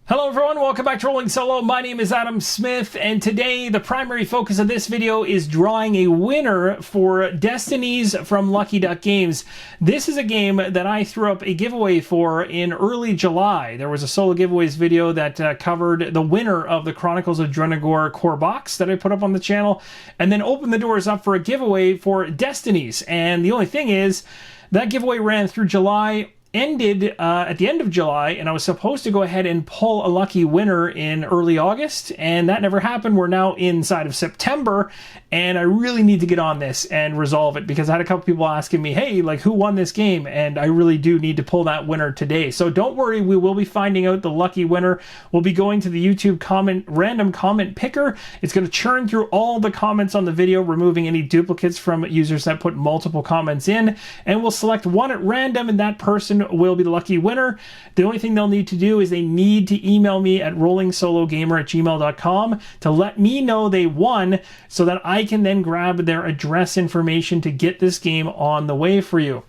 Hello everyone, welcome back to Rolling Solo. My name is Adam Smith, and today the primary focus of this video is drawing a winner for Destinies from Lucky Duck Games. This is a game that I threw up a giveaway for in early July. There was a solo giveaways video that covered the winner of the Chronicles of Drenagor core box that I put up on the channel, and then opened the doors up for a giveaway for Destinies. And the only thing is, that giveaway ran through July, ended at the end of July, and I was supposed to go ahead and pull a lucky winner in early August, and that never happened. We're now inside of September, and I really need to get on this and resolve it, because I had a couple people asking me, hey, like, who won this game? And I really do need to pull that winner today. So don't worry, we will be finding out the lucky winner. We'll be going to the YouTube random comment picker. It's going to churn through all the comments on the video, removing any duplicates from users that put multiple comments in, and we'll select one at random, and that person will be the lucky winner. The only thing they'll need to do is they need to email me at rollingsologamer@gmail.com to let me know they won, so that I can then grab their address information to get this game on the way for you.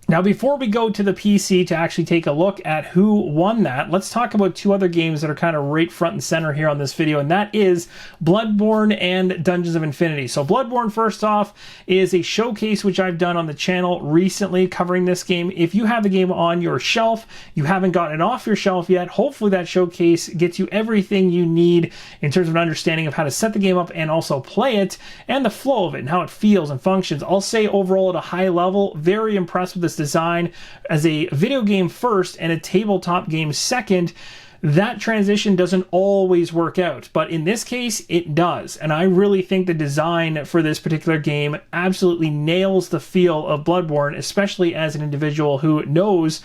Now, before we go to the PC to actually take a look at who won that, let's talk about two other games that are kind of right front and center here on this video, and that is Bloodborne and Dungeons of Infinity. So Bloodborne, first off, is a showcase which I've done on the channel recently covering this game. If you have the game on your shelf, you haven't gotten it off your shelf yet, hopefully that showcase gets you everything you need in terms of an understanding of how to set the game up and also play it, and the flow of it and how it feels and functions. I'll say overall at a high level, very impressed with this design as a video game first and a tabletop game second. That transition doesn't always work out, but in this case it does, and I really think the design for this particular game absolutely nails the feel of Bloodborne, especially as an individual who knows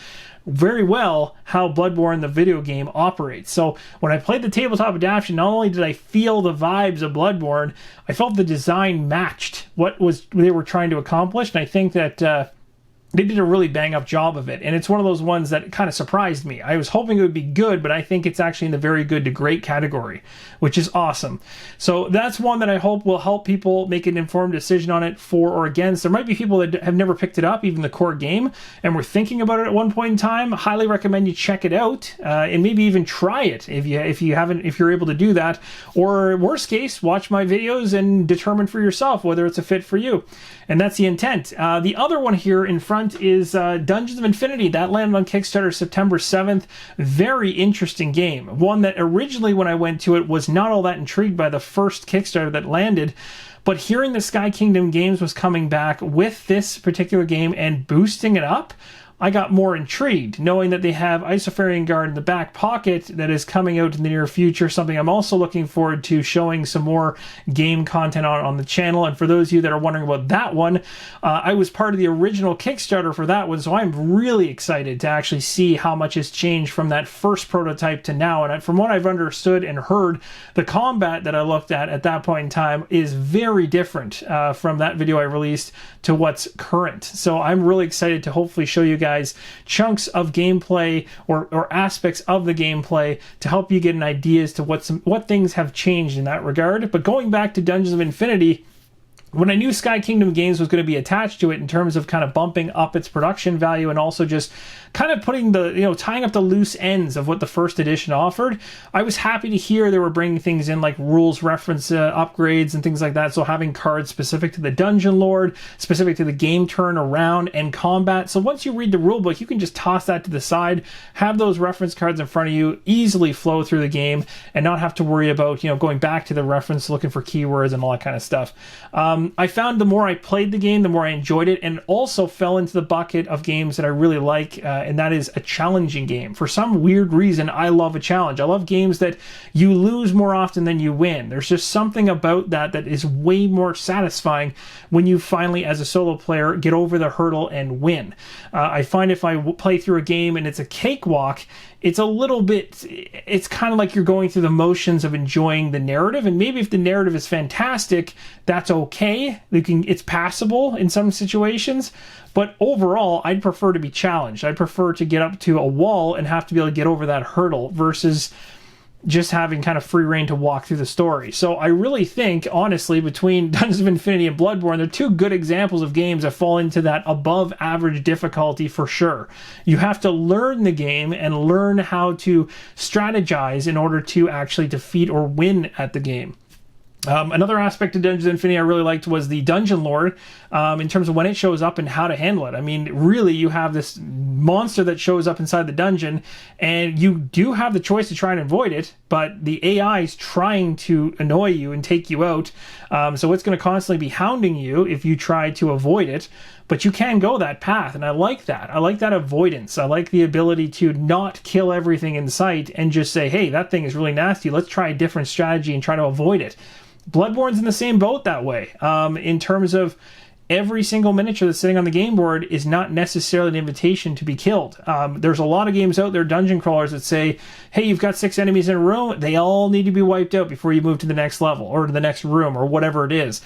very well how Bloodborne, the video game, operates. So when I played the tabletop adaptation, not only did I feel the vibes of Bloodborne, I felt the design matched what they were trying to accomplish, and I think that they did a really bang-up job of it, and it's one of those ones that kind of surprised me. I was hoping it would be good, but I think it's actually in the very good to great category, which is awesome. So that's one that I hope will help people make an informed decision on it for or against. There might be people that have never picked it up, even the core game, and were thinking about it at one point in time. I highly recommend you check it out, and maybe even try it if you're able to do that. Or worst case, watch my videos and determine for yourself whether it's a fit for you. And that's the intent. The other one here in front is Dungeons of Infinity. That landed on Kickstarter September 7th. Very interesting game. One that originally when I went to it was not all that intrigued by the first Kickstarter that landed, but hearing that Sky Kingdom Games was coming back with this particular game and boosting it up, I got more intrigued, knowing that they have Isofarian Guard in the back pocket that is coming out in the near future, something I'm also looking forward to showing some more game content on the channel. And for those of you that are wondering about that one, I was part of the original Kickstarter for that one, so I'm really excited to actually see how much has changed from that first prototype to now. And from what I've understood and heard, the combat that I looked at that point in time is very different from that video I released to what's current. So I'm really excited to hopefully show you guys chunks of gameplay or aspects of the gameplay to help you get an idea as to what things have changed in that regard. But going back to Dungeons of Infinity, when I knew Sky Kingdom Games was going to be attached to it in terms of kind of bumping up its production value and also just kind of putting tying up the loose ends of what the first edition offered, I was happy to hear they were bringing things in like rules reference upgrades and things like that. So having cards specific to the Dungeon Lord, specific to the game turn around and combat. So once you read the rulebook, you can just toss that to the side, have those reference cards in front of you, easily flow through the game, and not have to worry about going back to the reference, looking for keywords and all that kind of stuff. I found the more I played the game, the more I enjoyed it, and also fell into the bucket of games that I really like, and that is a challenging game. For some weird reason, I love a challenge. I love games that you lose more often than you win. There's just something about that is way more satisfying when you finally, as a solo player, get over the hurdle and win. I find if I play through a game and it's a cakewalk, it's kind of like you're going through the motions of enjoying the narrative, and maybe if the narrative is fantastic, that's okay. It's passable in some situations, but overall, I'd prefer to be challenged. I'd prefer to get up to a wall and have to be able to get over that hurdle versus just having kind of free reign to walk through the story. So I really think, honestly, between Dungeons of Infinity and Bloodborne, they're two good examples of games that fall into that above average difficulty for sure. You have to learn the game and learn how to strategize in order to actually defeat or win at the game. Another aspect of Dungeons Infinity I really liked was the Dungeon Lord, in terms of when it shows up and how to handle it. I mean, really, you have this monster that shows up inside the dungeon, and you do have the choice to try and avoid it, but the AI is trying to annoy you and take you out, so it's going to constantly be hounding you if you try to avoid it. But you can go that path, and I like that. I like that avoidance. I like the ability to not kill everything in sight and just say, hey, that thing is really nasty. Let's try a different strategy and try to avoid it. Bloodborne's in the same boat that way, in terms of every single miniature that's sitting on the game board is not necessarily an invitation to be killed. There's a lot of games out there, dungeon crawlers, that say, hey, you've got 6 enemies in a room, they all need to be wiped out before you move to the next level or to the next room or whatever it is.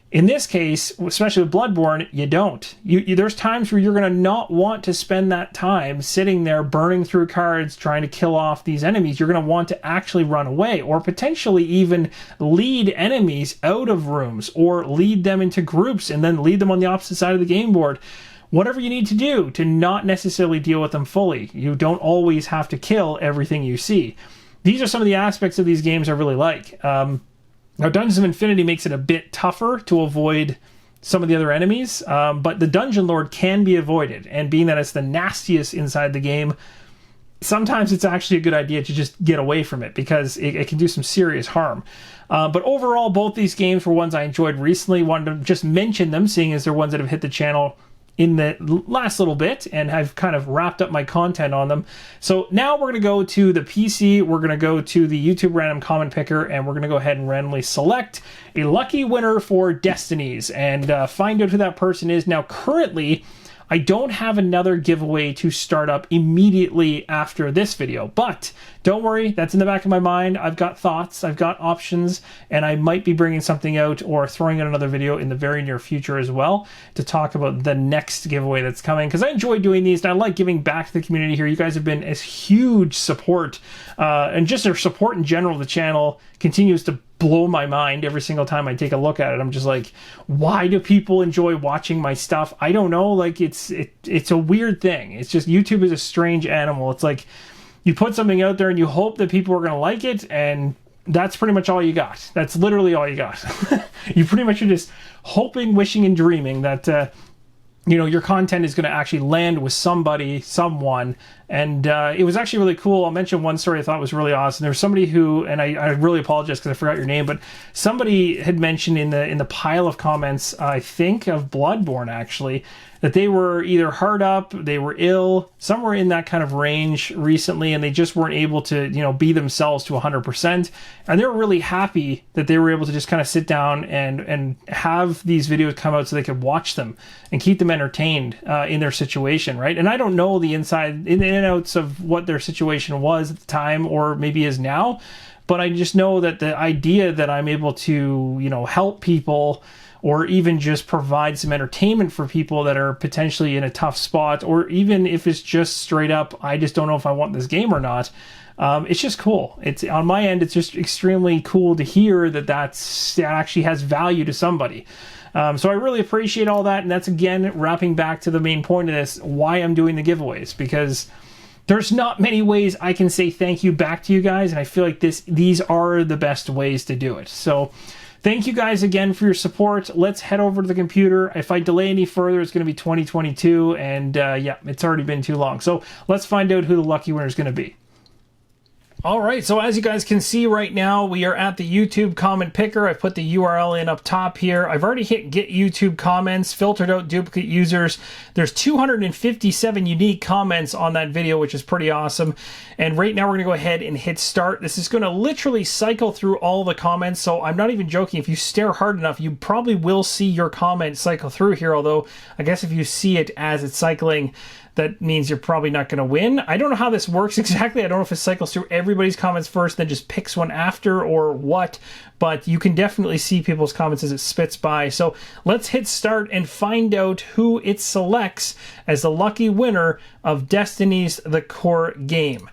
In this case, especially with Bloodborne, you don't. There's times where you're going to not want to spend that time sitting there burning through cards trying to kill off these enemies. You're going to want to actually run away or potentially even lead enemies out of rooms or lead them into groups and then lead them on the opposite side of the game board. Whatever you need to do to not necessarily deal with them fully. You don't always have to kill everything you see. These are some of the aspects of these games I really like. Now, Dungeons of Infinity makes it a bit tougher to avoid some of the other enemies, but the Dungeon Lord can be avoided, and being that it's the nastiest inside the game, sometimes it's actually a good idea to just get away from it, because it can do some serious harm. But overall, both these games were ones I enjoyed recently. Wanted to just mention them, seeing as they're ones that have hit the channel in the last little bit, and I've kind of wrapped up my content on them. So now we're going to go to the PC, we're going to go to the YouTube random comment picker, and we're going to go ahead and randomly select a lucky winner for Destinies and find out who that person is. Now, currently, I don't have another giveaway to start up immediately after this video, but don't worry, that's in the back of my mind. I've got thoughts, I've got options, and I might be bringing something out or throwing out another video in the very near future as well to talk about the next giveaway that's coming, because I enjoy doing these and I like giving back to the community here. You guys have been a huge support, and just their support in general of the channel continues to blow my mind every single time I take a look at it. I'm just like, why do people enjoy watching my stuff? I don't know. Like, it's a weird thing. It's just, YouTube is a strange animal. It's like you put something out there and you hope that people are going to like it, and that's pretty much all you got. That's literally all you got. You pretty much are just hoping, wishing, and dreaming that your content is going to actually land with somebody, someone. And it was actually really cool. I'll mention one story I thought was really awesome. There was somebody who, and I really apologize because I forgot your name, but somebody had mentioned in the pile of comments, I think of Bloodborne actually, that they were either hard up, they were ill, somewhere in that kind of range recently, and they just weren't able to, be themselves to 100%. And they were really happy that they were able to just kind of sit down and have these videos come out so they could watch them and keep them entertained in their situation, right? And I don't know the inside, in and outs of what their situation was at the time or maybe is now, but I just know that the idea that I'm able to, help people or even just provide some entertainment for people that are potentially in a tough spot, or even if it's just straight up, I just don't know if I want this game or not. It's just cool. It's on my end, it's just extremely cool to hear that that actually has value to somebody. So I really appreciate all that. And that's, again, wrapping back to the main point of this, why I'm doing the giveaways, because there's not many ways I can say thank you back to you guys. And I feel like these are the best ways to do it. So thank you guys again for your support. Let's head over to the computer. If I delay any further, it's going to be 2022. And yeah, it's already been too long. So let's find out who the lucky winner is going to be. All right, so as you guys can see right now, we are at the YouTube comment picker. I've put the URL in up top here. I've already hit get YouTube comments, filtered out duplicate users. There's 257 unique comments on that video, which is pretty awesome. And right now we're gonna go ahead and hit start. This is gonna literally cycle through all the comments, so I'm not even joking. If you stare hard enough, you probably will see your comment cycle through here, although I guess if you see it as it's cycling, that means you're probably not going to win. I don't know how this works exactly. I don't know if it cycles through everybody's comments first, then just picks one after or what, but you can definitely see people's comments as it spits by. So let's hit start and find out who it selects as the lucky winner of Destinies, the core game.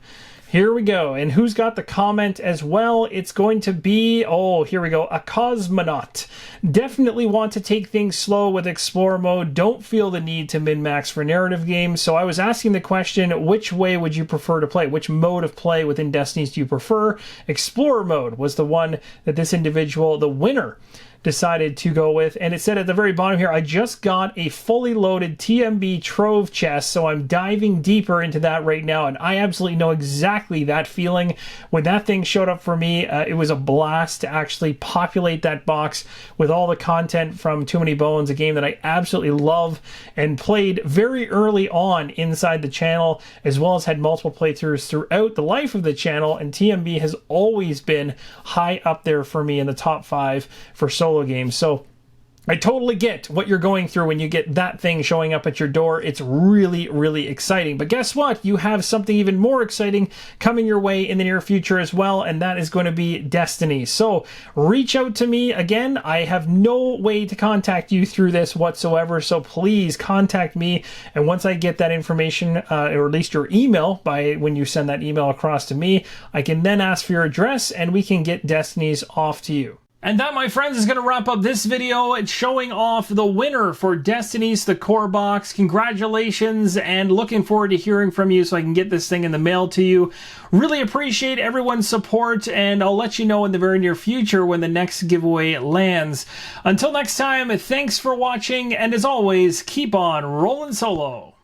Here we go. And who's got the comment as well? It's going to be, oh, here we go, a cosmonaut. Definitely want to take things slow with Explorer mode. Don't feel the need to min-max for narrative games. So I was asking the question, which way would you prefer to play? Which mode of play within Destinies do you prefer? Explorer mode was the one that this individual, the winner, decided to go with. And it said at the very bottom here, I just got a fully loaded TMB Trove chest, so I'm diving deeper into that right now. And I absolutely know exactly that feeling. When that thing showed up for me, it was a blast to actually populate that box with all the content from Too Many Bones, a game that I absolutely love and played very early on inside the channel, as well as had multiple playthroughs throughout the life of the channel. And TMB has always been high up there for me in the top 5 for solo games. So I totally get what you're going through when you get that thing showing up at your door. It's really, really exciting. But guess what? You have something even more exciting coming your way in the near future as well, and that is going to be Destiny. So reach out to me. Again, I have no way to contact you through this whatsoever, so please contact me. And once I get that information, or at least your email, by when you send that email across to me, I can then ask for your address and we can get Destinies off to you. And that, my friends, is going to wrap up this video. It's showing off the winner for Destinies, the core box. Congratulations, and looking forward to hearing from you so I can get this thing in the mail to you. Really appreciate everyone's support, and I'll let you know in the very near future when the next giveaway lands. Until next time, thanks for watching, and as always, keep on rolling solo.